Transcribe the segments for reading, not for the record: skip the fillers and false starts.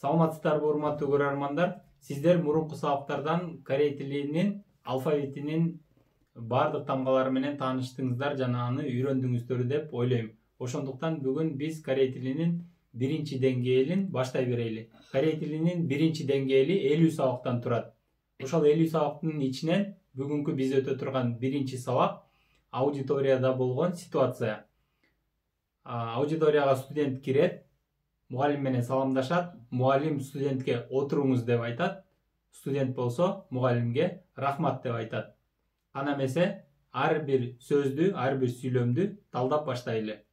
Саламатсыздарбы урматтуу көрөрмандар. Сиздер мурунку сабактардан корей тилинин алфавитинин бардык тамгалары менен тааныштыңыздар жана аны үйрөндүңүздөр деп ойлойм. Ошондуктан бүгүн биз корей тилинин биринчи деңгээлин баштай берели. Корей тилинин биринчи деңгээли 50 сабактан турат. Ошол 50 сабактын ичинен бүгүнкү биз өтө турган биринчи сабак аудиторияда болгон ситуация. Аудиторияга студент кирет, мугалим менен саламдашат, мугалим студентке отуруңуз деп айтат, студент болсо мугалимге рахмат деп айтат. Ана эмесе ар бир сөздү, ар бир сүйлөмдү талдап баштайлы.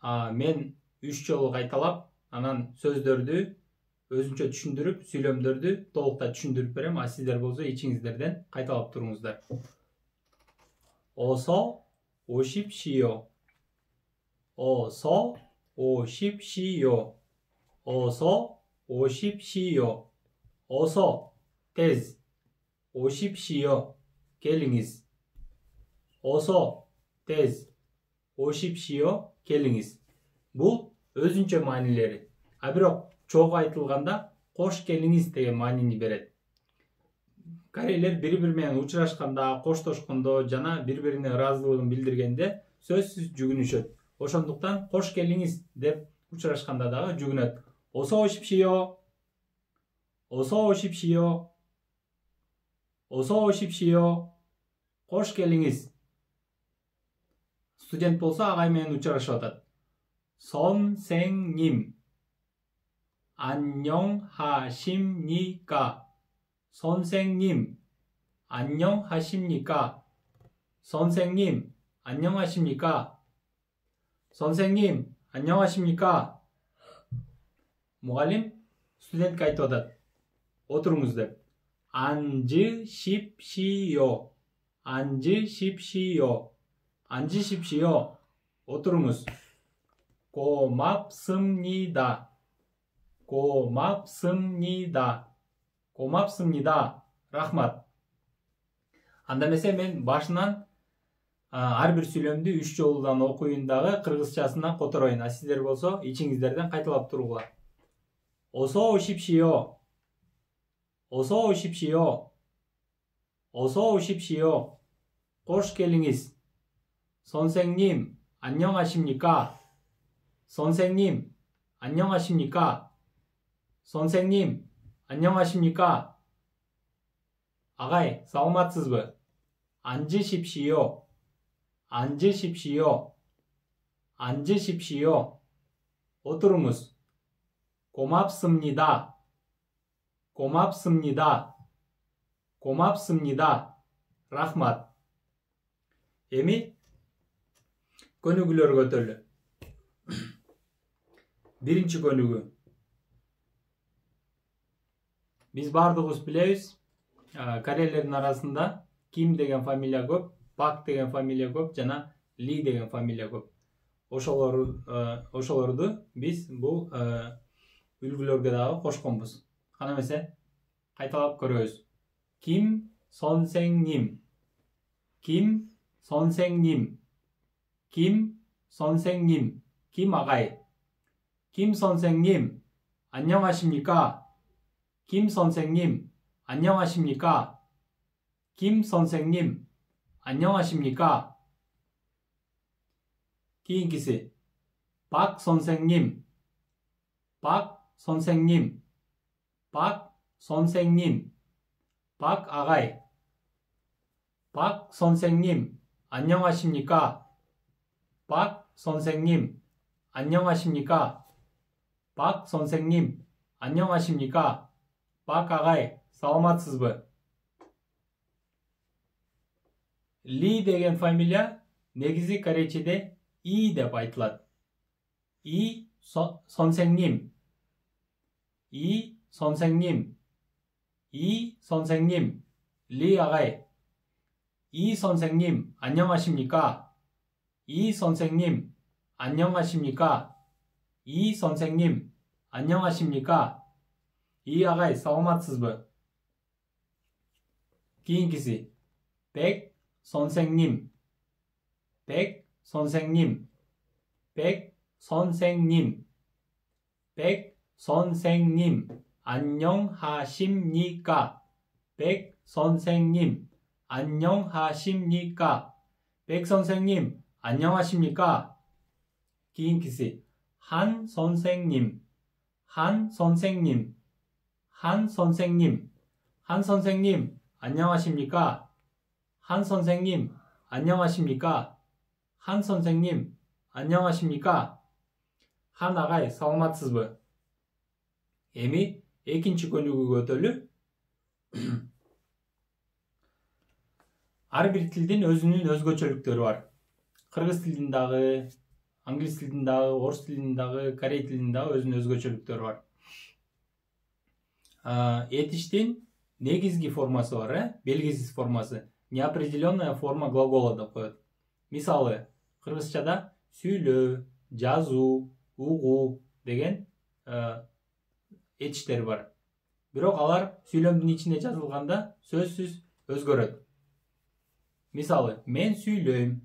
Мен 3 жолу кайталап, анан сөздөрдү өзүнчө түшүндүрүп, сүйлөмдөрдү толуктай түшүндүрүп берем, а сиздер болсо ичиңиздерден кайталап туруңуздар. Осо ошипшио. Осо ошипшио. Осо ошипшио. Осо тез. Ошипшио келиңиз. Осо тез. Ошипшио келиңиз. Бул өзүнчө маанилери. А бирок чогуу айтылганда кош келиңиз деген маанини берет. Корейлер бири-бири менен учурашканда, коштошкондо жана бири-бирине ыраазылыгын билдиргенде сөзсүз жүгүнүшөт. Ошондуктан кош келиңиз деп учурашканда дагы жүгүнөт. Осо ошипшио. Осо ошипшио. Осо ошипшио. Кош келиңиз. Студент болсо агай менен учурашып атат. 선생님. 안녕하십니까? 선생님. 안녕하십니까? 선생님. 안녕하십니까? 선생님. 안녕하십니까? 무갈림 스튜던트가 айтып атат. Отуруңуз деп. 앉으십시오. 앉으십시오. 앉으십시오. отуруңуз. 고맙습니다. 고맙습니다. 고맙습니다. рахмат. Анда эмесе мен башынан ар бир сүйлөмдү 3 жолудан окуйун дагы кыргызчасынан котороюн. А сиздер болсо ичиңиздерден кайталап туруңуздар. Осо ошипшио. Осо ошипшио. Осо ошипшио. Кош келиңиз. 선생님, 안녕하십니까? 선생님, 안녕하십니까? 선생님, 안녕하십니까? 아가이, саламатсызбы? 앉으십시오. 앉으십시오. 앉으십시오. отуруңуз. 고맙습니다. 고맙습니다. 고맙습니다. рахмат. Эми көнүгүүлөр көтөрүлү. Биринчи көнүгүү. Биз бардыгыбыз билебиз, корейлердин арасында Ким деген фамилия көп, Пак деген фамилия көп жана Ли деген фамилия көп. Ошолорду биз бул үлгүлөргө дагы кошконбуз. Кана эмесе кайталап көрөбүз. Ким 선생님. Ким 선생님. Ким 선생님. Ким агай. Ким 선생님. 안녕하십니까? Ким 선생님. 안녕하십니까? Ким 선생님. 안녕하십니까? кийинкиси. 박 선생님. 박 선생님. 박 선생님. 박 아가이. 박 선생님. 안녕하십니까? 박 선생님. 안녕하십니까? 박 선생님. 안녕하십니까? 박 아가이. саламатсызбы? Ли деген фамилия негизи корейчеде И деп айтылат. И 선생님. И 선생님. 이 선생님. Ли 아가이. 이 선생님. 안녕하십니까? 이 선생님. 안녕하십니까? 이 선생님. 안녕하십니까? 이 아가이 саламатсызбы? кийинкиси. 백 선생님. 백 선생님. 백 선생님. 백 선생님 안녕하십니까? 백 선생님 안녕하십니까? 백 선생님 안녕하십니까? 기인키스 한 선생님 한 선생님 한 선생님 한 선생님 안녕하십니까? 한 선생님 안녕하십니까? 한 선생님 안녕하십니까? 한 агай саламатсызбы? Эми экинчи көнүгүүгө өтөлү. Ар бир тилдин өзүнүн өзгөчөлүктөрү бар. Кыргыз тилинин дагы, англис тилинин дагы, орус тилинин дагы, корей тилинин дагы өзүнүн өзгөчөлүктөрү бар. Этиштин негизги формасы бар, белгисиз формасы. Неопределенная форма глагола деп коет. Мисалы, кыргызчада сүйлөө, жазуу, угуу деген этиштер бар. Бирок алар сүйлөмдүн ичинде жазылганда сөзсүз өзгөрөт. Мисалы, мен сүйлөйм,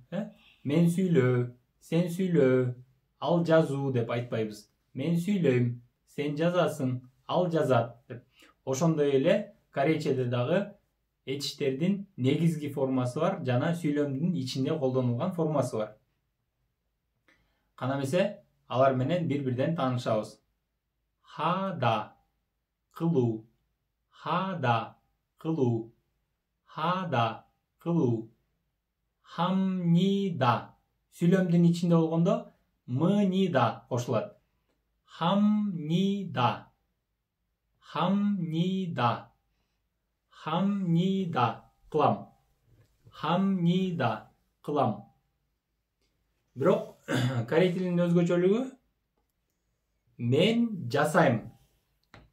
мен сүйлөө, сен сүйлөө, ал жазуу деп айтпайбыз. Мен сүйлөйм, сен жазасың, ал жазат деп. Ошондой эле корейчеде дагы этиштердин негизги формасы бар жана сүйлөмдүн ичинде колдонулган формасы бар. Кана эмесе алар менен бири-бирден таанышабыз. Хада кылуу, хада кылуу, хада кылуу. Хамнида сүйлөмдүн ичинде болгондо мнида кошулат. Хамнида, хамнида, хамнида кылам, хамнида кылам. Бирок корей тилинин өзгөчөлүгү мен жасайм,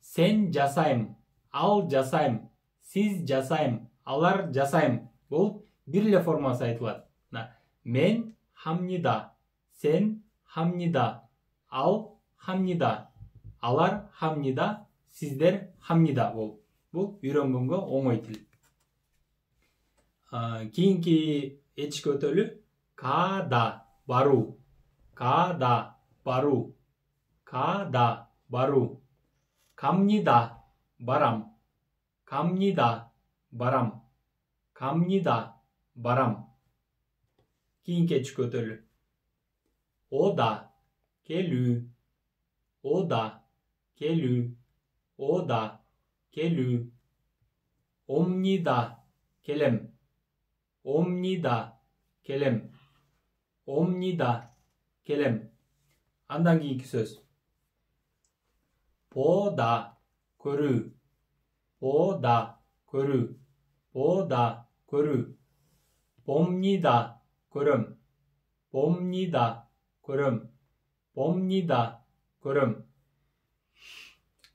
сен жасайм, ал жасайм, сиз жасайм, алар жасайм болуп бир эле формасы айтылат. Мен хамнида, сен хамнида, ал хамнида, алар хамнида, сиздер хамнида болуп. Бул үйрөнгөнгө оңой тил. Кийинки этишке өтөлү. Када баруу, када баруу, када баруу. Камнида барам, камнида барам, камнида барам. Кийинки этишке өтөлү. Ода келүү, ода келүү, ода келүү. Омнида келем, омнида келем, омнида келем. Андан кийинки сөз. Пода көрүү, пода көрүү, пода көрүү. Помнида көрөм, помнида көрөм, помнида көрөм.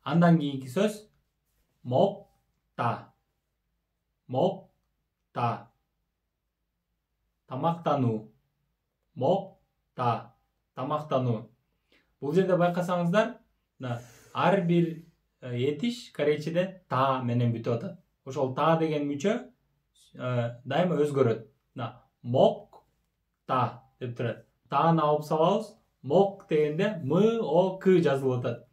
Андан кийинки сөз. Мокта, мокта. Тамактануу, мокта, тамактануу. Бул жерде байкасаңыздар, ар бир этиш корейчеде та менен бүтүп атат. Ошол та деген мүчө дайыма өзгөрөт. Мокта деп турат. Тааны алып салабыз. Мок дегенде м о к жазылып атат.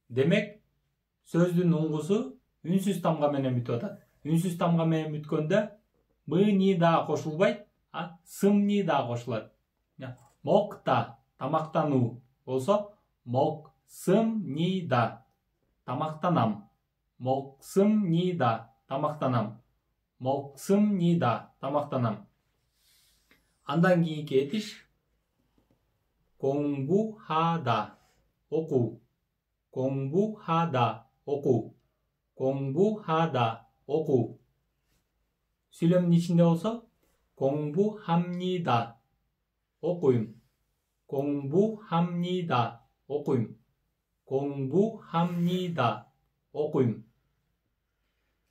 Демек сөздүн уңгусу үнсүз тамга менен бүтүп атат. Үнсүз тамга менен бүткөндө мни да кошулбайт, сымни да кошулат. Мокта тамактануу болсо моксымнида тамактанам, моксымнида тамактанам, моксымнида тамактанам. Андан кийинки этиш. Коңбухада окуу, коңбухада окуу, коңбухада окуу. Сүйлөмдүн ичинде болсо коңбухамнида окуйм, коңбухамнида окуйм, коңбухамнида окуйм.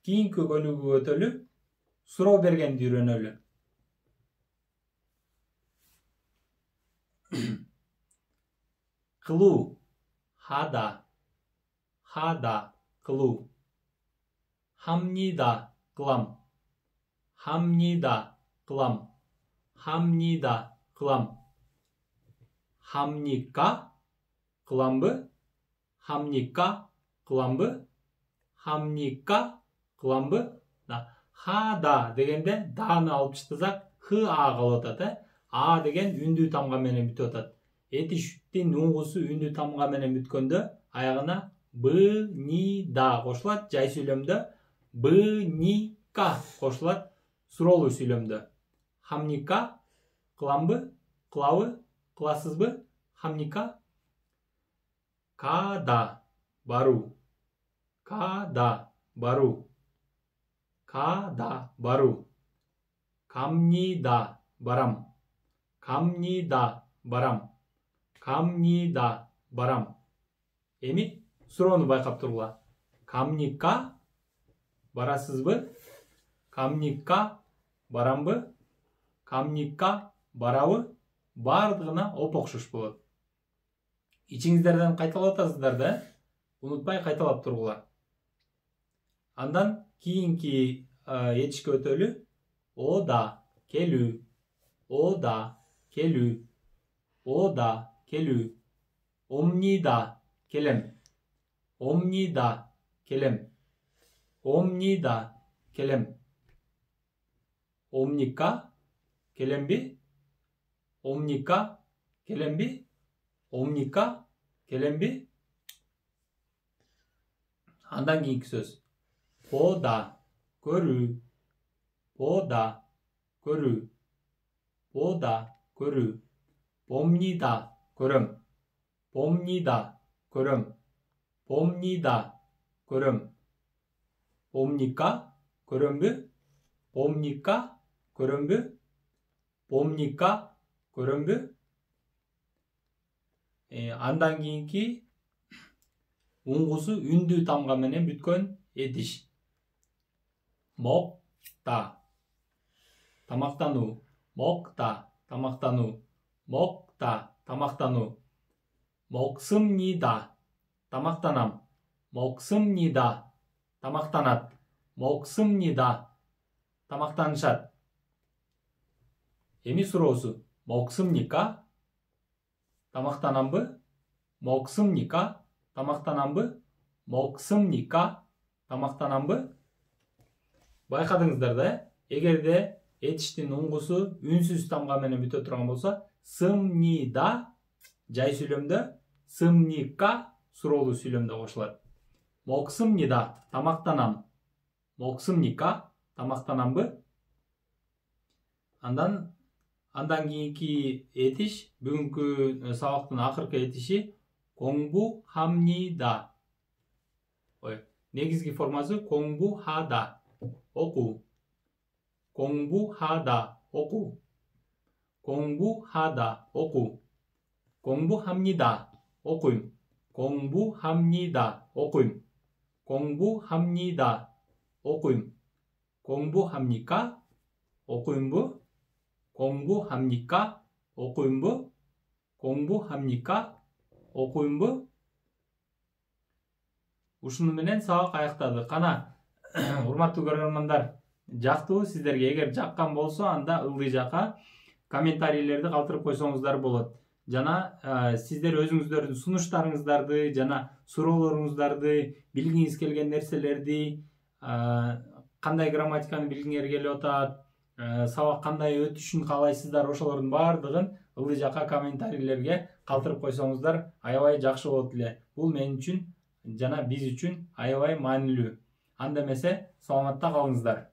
Кийинки көнүгүүгө өтөлү. Суроо бергенди үйрөнөлү. Кылуу, хада, хада кылуу. Хамнида кылам, хамнида кылам, хамнида кылам. Хамника кыламбы, Хамника кыламбы? Хамника кыламбы? Хада дегенде даны алып чыктысак х а калып атат. А деген үндүү тамга менен бүтүп атат. Этиштин уңгусу үндүү тамга менен бүткөндө аягына б ни да кошулат. Жай сүйлөмдө б ни ка кошулат. Суроолуу сүйлөмдө хамника кыламбы? Кылабы? Кыласызбы? Хамника када бару. Када бару. Када бару. Камнида барам. Камнида барам. Камнида барам. Эми суроону байкап тургула. Камника барасызбы? Камника барамбы? Камника барабы? Бардыгына окшош болот. Ичиңиздерден кайталап атасыздар да, унутпай кайталап тургула. Андан кийинки этишке өтөлү. Ода келүү. Ода келүү. Ода келүү. Омнида келем. Омнида келем. Омнида келем. Омника келемби? Омника келемби? Омника келемби? Андан кийинки сөз. Пода көрүү. Пода көрүү. Пода көрүү. Помнида көрөм. Помнида көрөм. Помнида көрөм. Помника көрөмбү? Помника көрөмбү? Помника көрөмбү? Андан кийинки уңгусу үндүү тамга менен бүткөн этиш. Мокта тамактануу. Мокта тамактануу. Мокта тамактануу. Моксымнида тамактанам. Моксымнида тамактанат. Моксымнида тамактанышат. Эми суроосу. Моксымника тамактанамбы? Моксымника тамактанамбы? Моксымника тамактанамбы? Байкадыңыздар да, эгерде этиштин уңгусу үнсүз тамга менен бүтө турган болсо, сымнида жай сүйлөмдө, сымника суроолуу сүйлөмдө кошулат. Моксымнида тамактанам. Моксымника тамактанамбы? Андан кийинки этиш, бүгүнкү сабактын акыркы этиши коңбу хамнида. Негизги формасы коңбу хада. Оку. Коңбу хада. Оку. Коңбу хада. Оку. Коңбу хамнида. Окуйм. Коңбу хамнида. Окуйм. Коңбу хамнида. Окуйм. Коңбу хамника окуймбу? Коңбу хамника окуймбу? Коңбу хамника окуймбу? Ушуну менен сабак аяктадык. Кана, урматтуу көрөрмандар, жактыбы сиздерге? Эгер жаккан болсо, анда ылдый жака комментарийлерди калтырып койсоңуздар болот. Жана сиздер өзүңүздөрдүн сунуштарыңыздарды жана суроолоруңуздарды, билгиңиз келген нерселерди, кандай грамматиканы билгиңер келип атат, сабак кандай өтүшүн каалайсыздар, ошолордун баардыгын ылдый жака комментарийлерге калтырып койсоңуздар аябай жакшы болот эле. Бул мен үчүн жана биз үчүн аябай маанилүү. Анда эмесе, саламатта калыңыздар.